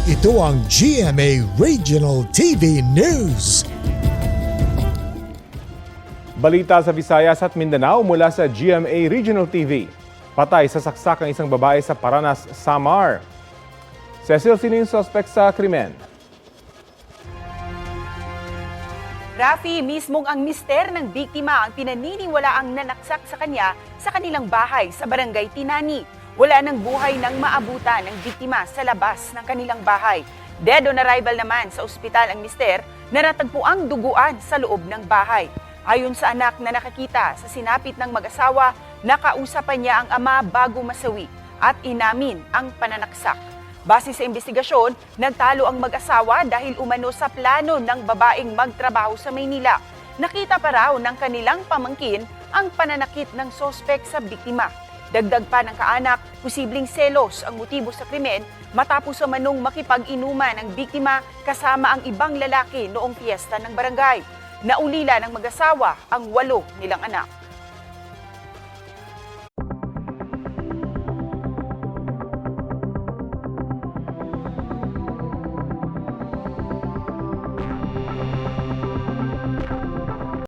Ito ang GMA Regional TV News. Balita sa Visayas at Mindanao mula sa GMA Regional TV. Patay sa saksak ang isang babae sa Paranas, Samar. Cecil, sino yung suspect sa krimen? Rafi, mismong ang mister ng biktima ang pinaniniwalaang nanaksak sa kanya sa kanilang bahay sa Barangay Tinani. Wala ng buhay nang maabutan ng biktima sa labas ng kanilang bahay. Dead on arrival naman sa ospital ang mister na natagpuang duguan sa loob ng bahay. Ayon sa anak na nakakita sa sinapit ng mag-asawa, nakausapan niya ang ama bago masawi at inamin ang pananaksak. Base sa investigasyon, nagtalo ang mag-asawa dahil umano sa plano ng babaeng magtrabaho sa Maynila. Nakita pa raw ng kanilang pamangkin ang pananakit ng sospek sa biktima. Dagdag pa ng kaanak, posibleng selos ang motibo sa krimen matapos manong makipag-inuman ang biktima kasama ang ibang lalaki noong piyesta ng barangay. Naulila ng mag-asawa ang 8 nilang anak.